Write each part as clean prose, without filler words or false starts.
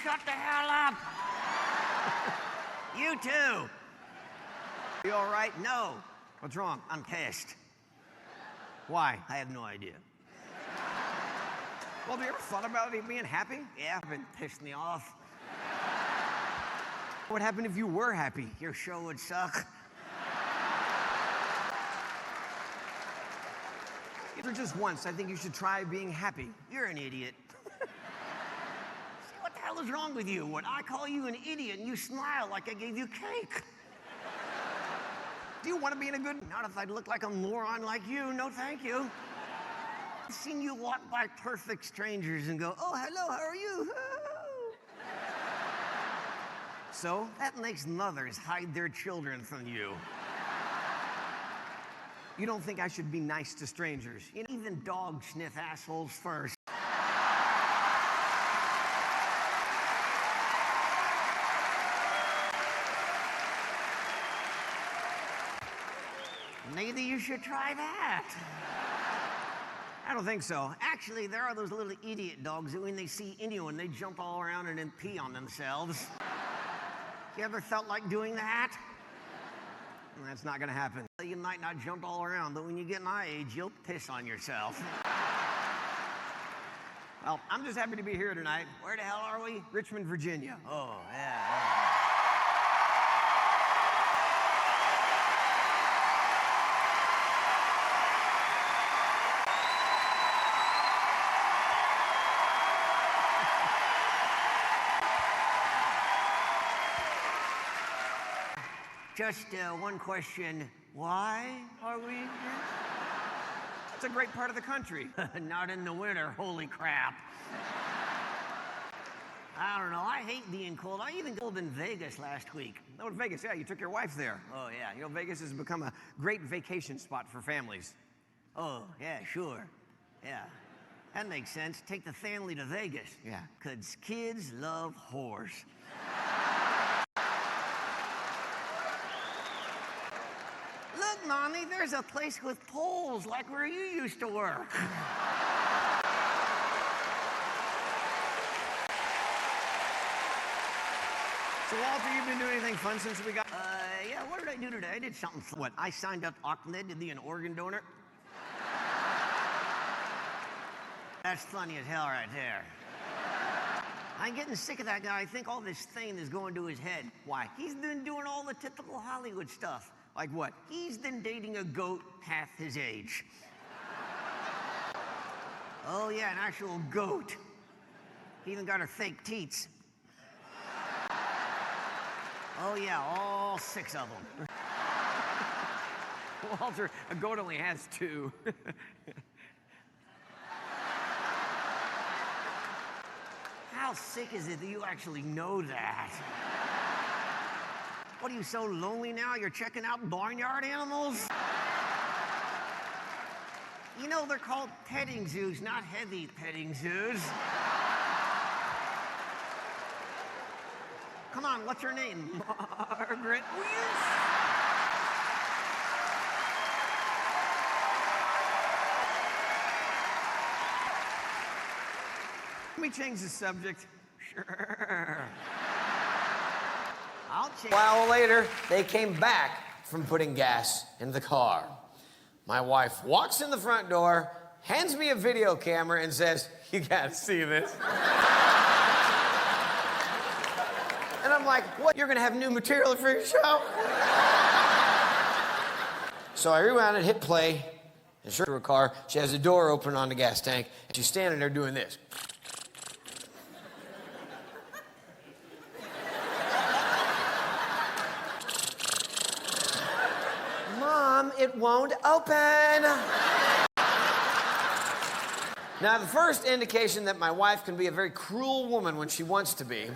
shut the hell up? You too. You all right? No. What's wrong? I'm pissed. Why? I have no idea. Well, have you ever thought about it being happy? Yeah, it's been pissing me off. What happened if you were happy? Your show would suck. For just once, I think you should try being happy. You're an idiot. See, what the hell is wrong with you? When I call you an idiot and you smile like I gave you cake. Do you want to be in a good... Not if I look like a moron like you. No, thank you. I've seen you walk by perfect strangers and go, oh, hello, how are you? So? That makes mothers hide their children from you. You don't think I should be nice to strangers? You know, even dogs sniff assholes first. Maybe you should try that. I don't think so. Actually, there are those little idiot dogs that when they see anyone, they jump all around and then pee on themselves. You ever felt like doing that? That's not gonna happen. You might not jump all around, but when you get my age, you'll piss on yourself. Well, I'm just happy to be here tonight. Where the hell are we? Richmond, Virginia. Oh, yeah. Just one question. Why are we here? It's a great part of the country. Not in the winter, holy crap. I don't know, I hate being cold. I even cold in Vegas last week. Oh, in Vegas, yeah, you took your wife there. Oh, yeah. You know, Vegas has become a great vacation spot for families. Oh, yeah, sure. Yeah. That makes sense. Take the family to Vegas. Yeah. 'Cause kids love whores. Look, Mommy, there's a place with poles like where you used to work. So, Walter, you've been doing anything fun since we got... Yeah, what did I do today? I did something fun. What, I signed up Ahmed to be an organ donor? That's funny as hell right there. I'm getting sick of that guy. I think all this fame is going to his head. Why? He's been doing all the typical Hollywood stuff. Like what? He's been dating a goat half his age. Oh, yeah, an actual goat. He even got her fake teats. Oh, yeah, all 6 of them. Walter, a goat only has 2. How sick is it that you actually know that? What, are you so lonely now you're checking out barnyard animals? You know, they're called petting zoos, not heavy petting zoos. Come on, what's her name? Margaret? Can we change the subject? Sure. I'll change. A while later, they came back from putting gas in the car. My wife walks in the front door, hands me a video camera, and says, "You gotta see this." And I'm like, "What? You're gonna have new material for your show?" So I rewound it, hit play, and sure to her car, she has a door open on the gas tank, and she's standing there doing this. Mom, it won't open. Now, the first indication that my wife can be a very cruel woman when she wants to be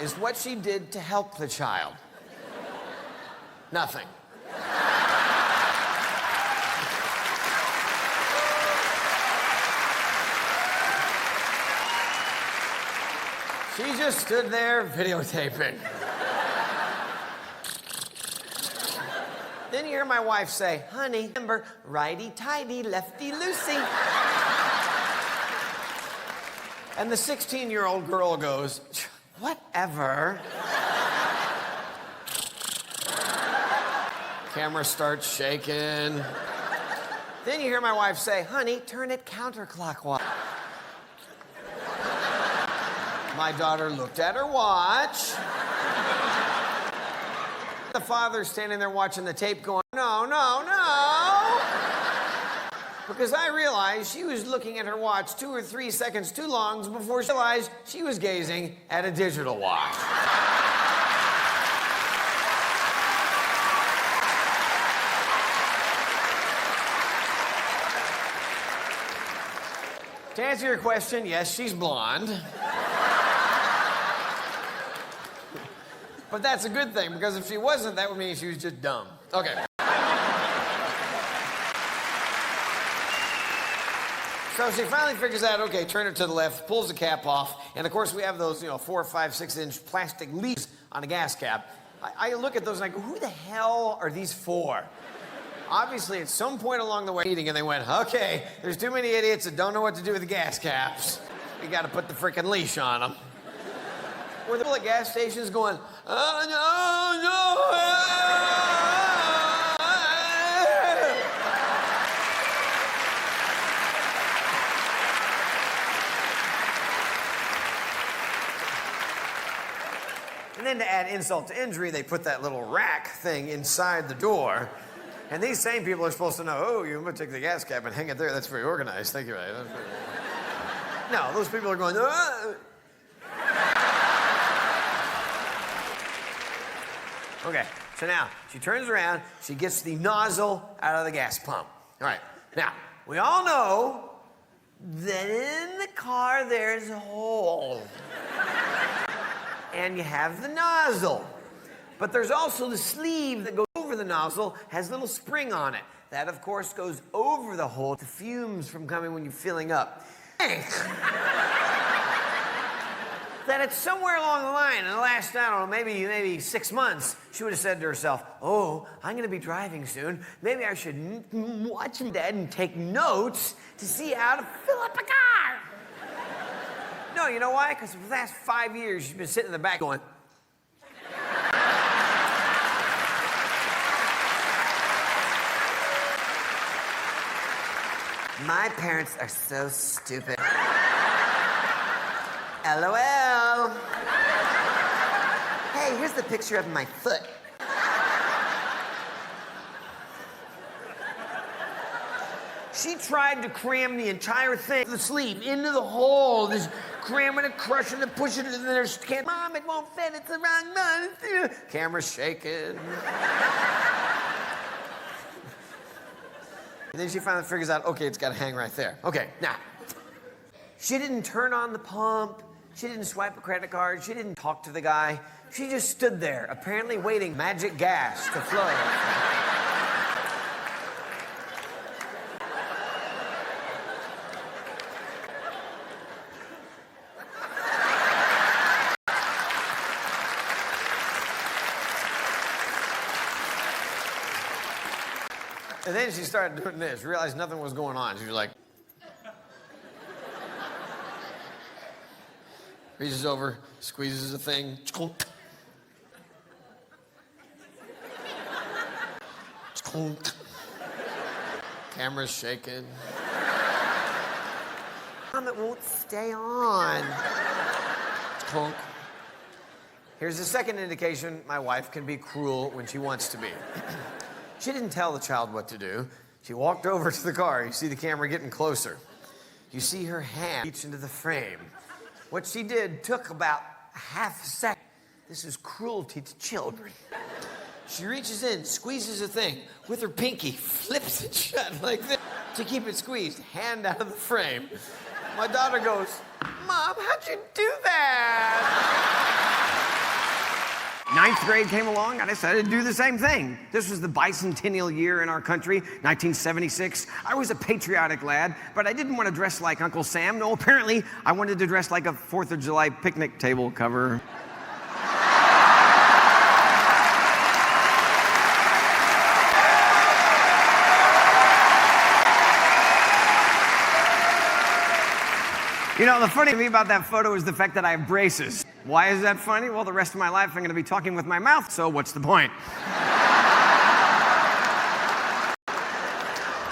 is what she did to help the child. Nothing. She just stood there videotaping. Then you hear my wife say, "Honey, remember, righty-tighty, lefty-loosey." And the 16-year-old girl goes, whatever. Camera starts shaking. Then you hear my wife say, honey, turn it counterclockwise. My daughter looked at her watch. The father's standing there watching the tape going, no, no, no. Because I realized she was looking at her watch 2 or 3 seconds too long before she realized she was gazing at a digital watch. To answer your question, yes, she's blonde. But that's a good thing, because if she wasn't, that would mean she was just dumb. Okay. So she finally figures out, okay, turn it to the left, pulls the cap off, and of course we have those, 4, 5, 6-inch plastic leaves on a gas cap. I look at those and I go, who the hell are these for? Obviously, at some point along the way, eating, and they went, okay, there's too many idiots that don't know what to do with the gas caps. We got to put the frickin' leash on them. We're the people at gas stations going, oh, no, no. And then to add insult to injury, they put that little rack thing inside the door. And these same people are supposed to know, oh, you're going to take the gas cap and hang it there. That's very organized. Thank you. No, those people are going, ah. Okay, so now she turns around, she gets the nozzle out of the gas pump. All right, now, we all know that in the car there's a hole. And you have the nozzle. But there's also the sleeve that goes over the nozzle, has a little spring on it. That, of course, goes over the hole to fumes from coming when you're filling up. That it's somewhere along the line, in the last, I don't know, maybe 6 months, she would have said to herself, oh, I'm going to be driving soon. Maybe I should watch my dad and take notes to see how to fill up a car. No, you know why? Because for the last 5 years, she's been sitting in the back going, my parents are so stupid. LOL. Hey, here's the picture of my foot. She tried to cram the entire thing, the sleeve, into the hole. Just cramming it, crushing it, pushing it, and then there's, Mom, it won't fit, it's the wrong one. Camera's shaking. And then she finally figures out, okay, it's got to hang right there. Okay, now, she didn't turn on the pump. She didn't swipe a credit card. She didn't talk to the guy. She just stood there, apparently waiting magic gas to flow. And then she started doing this, realized nothing was going on. She was like, reaches over, squeezes the thing. Camera's shaking. Mom, it won't stay on. Here's the second indication my wife can be cruel when she wants to be. She didn't tell the child what to do. She walked over to the car. You see the camera getting closer. You see her hand reach into the frame. What she did took about half a second. This is cruelty to children. She reaches in, squeezes a thing with her pinky, flips it shut like this to keep it squeezed, hand out of the frame. My daughter goes, Mom, how'd you do that? 9th grade came along, I decided to do the same thing. This was the bicentennial year in our country, 1976. I was a patriotic lad, but I didn't want to dress like Uncle Sam. No, apparently, I wanted to dress like a 4th of July picnic table cover. You know, the funny thing about that photo is the fact that I have braces. Why is that funny? Well, the rest of my life I'm going to be talking with my mouth, so what's the point?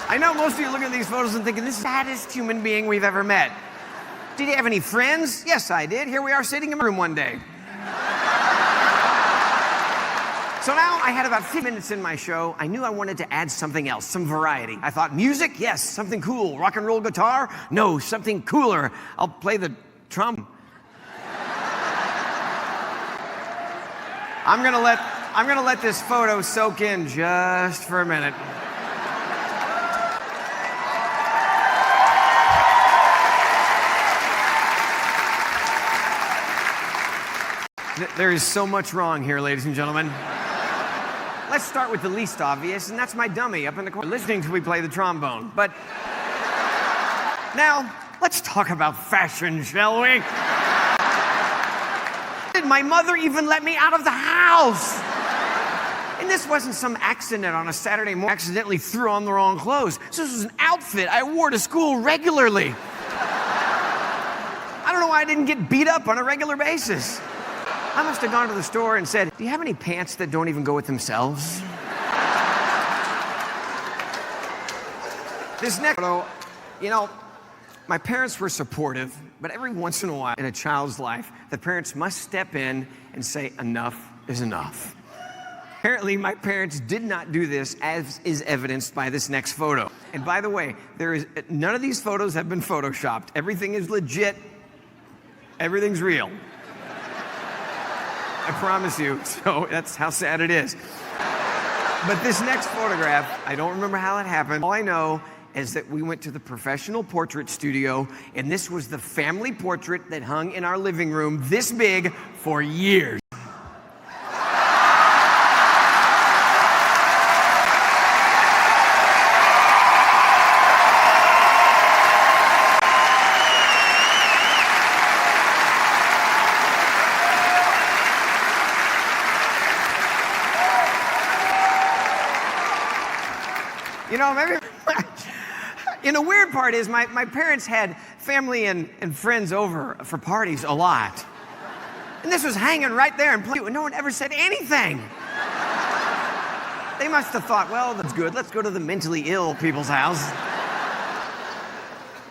I know most of you looking at these photos and thinking, this is the saddest human being we've ever met. Did you have any friends? Yes, I did. Here we are sitting in my room one day. So now I had about 50 minutes in my show. I knew I wanted to add something else, some variety. I thought, music? Yes, something cool. Rock and roll guitar? No, something cooler. I'll play the trombone. I'm gonna let this photo soak in just for a minute. There is so much wrong here, ladies and gentlemen. Let's start with the least obvious, and that's my dummy up in the corner listening to me play the trombone. But now, let's talk about fashion, shall we? Did my mother even let me out of the house? And this wasn't some accident on a Saturday morning. I accidentally threw on the wrong clothes. This was an outfit I wore to school regularly. I don't know why I didn't get beat up on a regular basis. I must have gone to the store and said, do you have any pants that don't even go with themselves? This next photo, you know, my parents were supportive, but every once in a while in a child's life, the parents must step in and say, enough is enough. Apparently, my parents did not do this, as is evidenced by this next photo. And by the way, none of these photos have been photoshopped. Everything is legit. Everything's real. I promise you. So that's how sad it is. But this next photograph, I don't remember how it happened. All I know is that we went to the professional portrait studio, and this was the family portrait that hung in our living room this big for years. You know, maybe, and the weird part is my parents had family and friends over for parties a lot. And this was hanging right there and no one ever said anything. They must have thought, well, that's good. Let's go to the mentally ill people's house.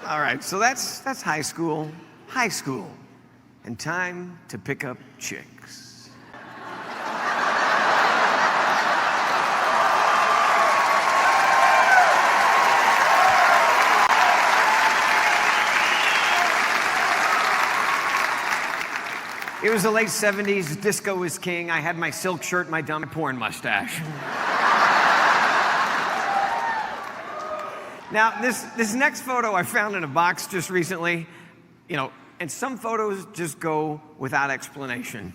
All right, so that's high school. High school. And time to pick up chicks. It was the late 70s, disco was king. I had my silk shirt, my dumb porn mustache. Now, this next photo I found in a box just recently, you know, and some photos just go without explanation.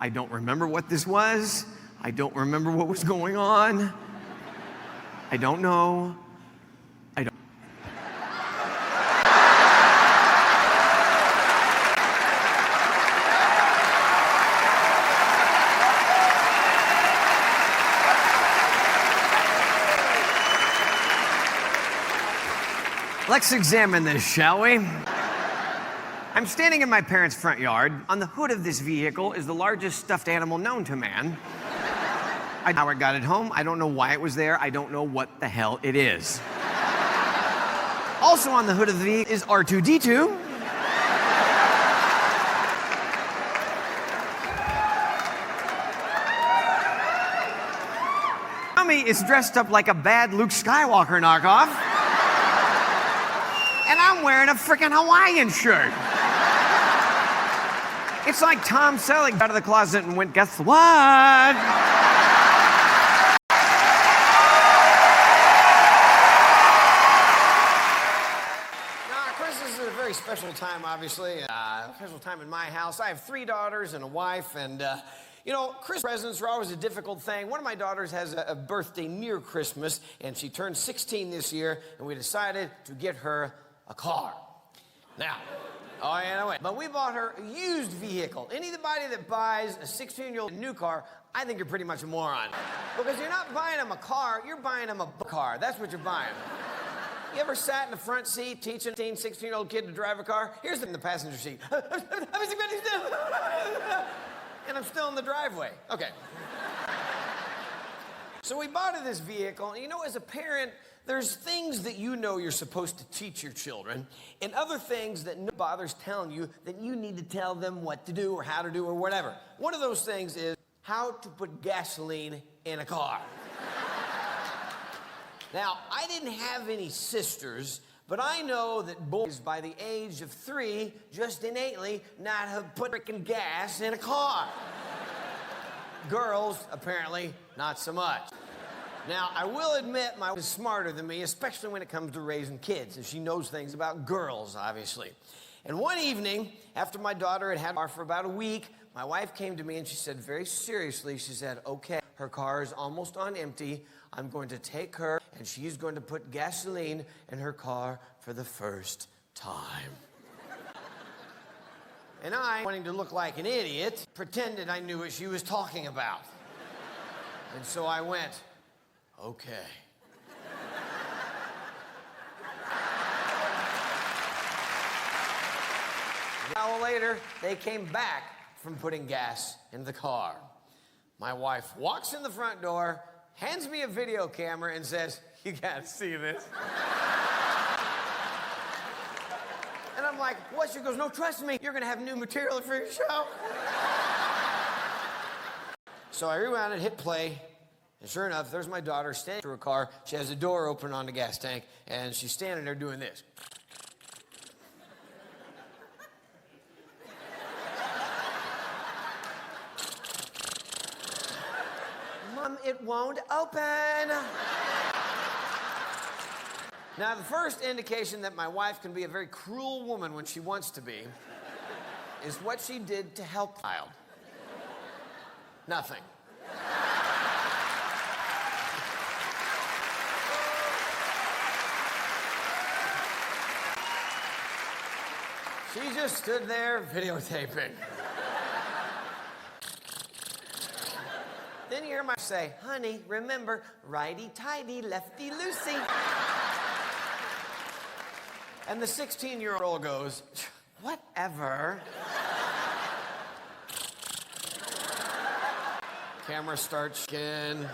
I don't remember what this was. I don't remember what was going on. I don't know. Let's examine this, shall we? I'm standing in my parents' front yard. On the hood of this vehicle is the largest stuffed animal known to man. I know how I got it home. I don't know why it was there. I don't know what the hell it is. Also on the hood of the vehicle is R2-D2. Tommy is dressed up like a bad Luke Skywalker knockoff. And I'm wearing a freaking Hawaiian shirt. It's like Tom Selleck got out of the closet and went, guess what? Christmas is a very special time, obviously. A special time in my house. I have 3 daughters and a wife, and you know, Christmas presents are always a difficult thing. One of my daughters has a birthday near Christmas, and she turned 16 this year, and we decided to get her a car. Now, but we bought her a used vehicle. Anybody that buys a 16-year-old new car, I think you're pretty much a moron. Because you're not buying them a car, you're buying them a car. That's what you're buying. You ever sat in the front seat teaching a 15, 16-year-old kid to drive a car? Here's in the passenger seat. And I'm still in the driveway. Okay. So we bought this vehicle, and you know, as a parent, there's things that you know you're supposed to teach your children, and other things that no bothers telling you that you need to tell them what to do or how to do or whatever. One of those things is how to put gasoline in a car. Now, I didn't have any sisters, but I know that boys by the age of 3 just innately know how to put frickin' gas in a car. Girls, apparently, not so much. Now, I will admit my wife is smarter than me, especially when it comes to raising kids, and she knows things about girls, obviously. And one evening, after my daughter had had a car for about a week, my wife came to me and she said very seriously, she said, okay, her car is almost on empty. I'm going to take her and she's going to put gasoline in her car for the first time. And I, wanting to look like an idiot, pretended I knew what she was talking about. And so I went, okay. An hour later, they came back from putting gas in the car. My wife walks in the front door, hands me a video camera, and says, you gotta see this. And I'm like, what? She goes, no, trust me, you're gonna have new material for your show. So I rewound and hit play, and sure enough, there's my daughter standing in her car. She has the door open on the gas tank, and she's standing there doing this. Mom, it won't open. Now, the first indication that my wife can be a very cruel woman when she wants to be is what she did to help the child. Nothing. She just stood there videotaping. Then you hear my say, honey, remember, righty-tighty, lefty-loosey. And the 16-year-old goes, whatever. Camera starts again.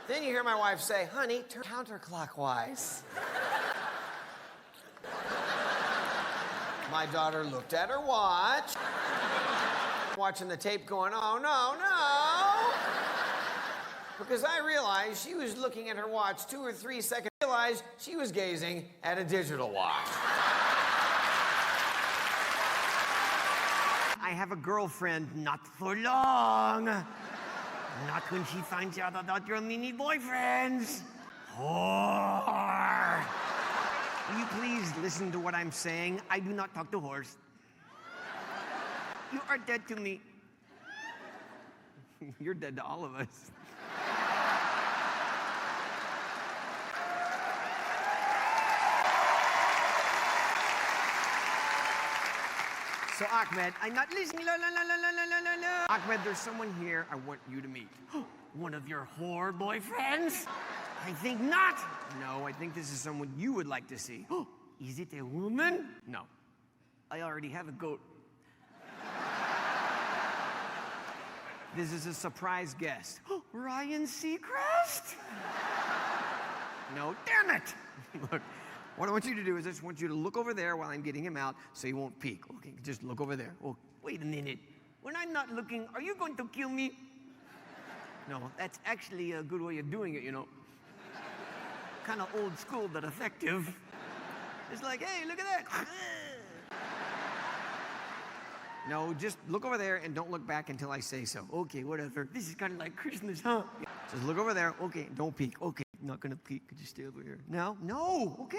Then you hear my wife say, honey, turn counterclockwise. My daughter looked at her watch, watching the tape going, oh, no, no. Because I realized she was looking at her watch 2 or 3 seconds. I realized she was gazing at a digital watch. I have a girlfriend, not for long. Not when she finds out about your mini boyfriends. Whore. Will you please listen to what I'm saying? I do not talk to whores. You are dead to me. You're dead to all of us. So, Ahmed, I'm not listening. La, la, la, la, la, la, la, la. Ahmed, there's someone here I want you to meet. One of your whore boyfriends? I think not. No, I think this is someone you would like to see. Is it a woman? No. I already have a goat. This is a surprise guest. Ryan Seacrest? No, damn it! Look, what I want you to do is I just want you to look over there while I'm getting him out so he won't peek. Okay, just look over there. Oh, Wait a minute. When I'm not looking, are you going to kill me? no. That's actually a good way of doing it, you know. Kind of old school, but effective. It's like, hey, look at that. No, just look over there and don't look back until I say so. Okay, whatever. This is kind of like Christmas, huh? Just look over there. Okay, don't peek. Okay, not gonna peek. Could you stay over here? No? No. Okay.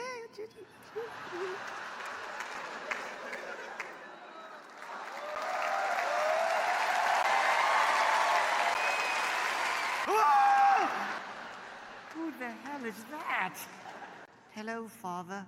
Ah! Who the hell is that? Hello, Father.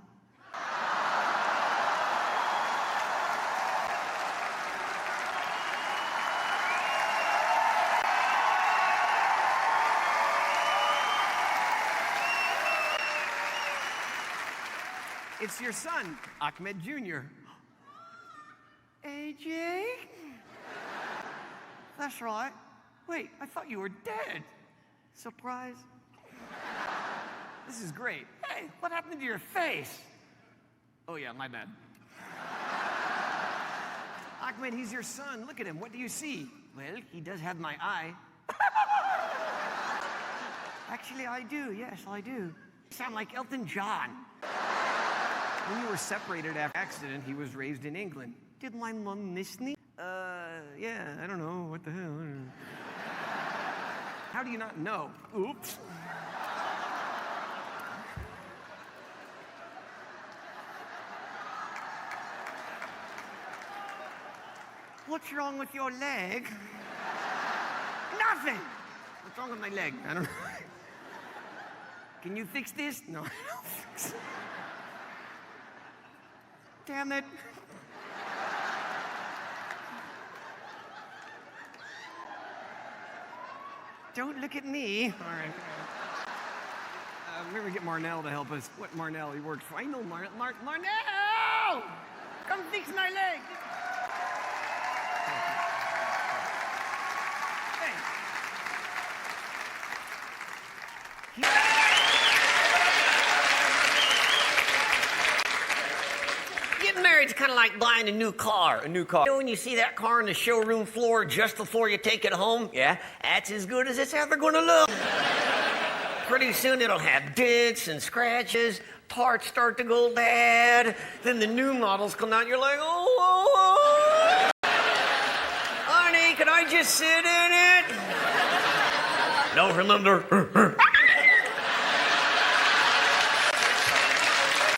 It's your son, Ahmed Jr. AJ? That's right. Wait, I thought you were dead. Surprise. This is great. Hey, what happened to your face? Oh yeah, my bad. Ahmed, he's your son. Look at him. What do you see? Well, he does have my eye. Actually, I do. Yes, I do. You sound like Elton John. When you were separated after accident, he was raised in England. Did my mom miss me? Yeah, I don't know. What the hell? I don't know. How do you not know? Oops. What's wrong with your leg? Nothing. What's wrong with my leg? I don't know. Can you fix this? No, I don't fix it. Damn it. Don't look at me. All right. Maybe get Marnell to help us. What Marnell? He works for. I know Marnell! Come fix my leg. Getting married's kind of like buying a new car. You know when you see that car on the showroom floor just before you take it home? Yeah, that's as good as it's ever gonna look. Pretty soon it'll have dents and scratches, parts start to go bad, then the new models come out and you're like, oh, honey, can I just sit in it? No, remember.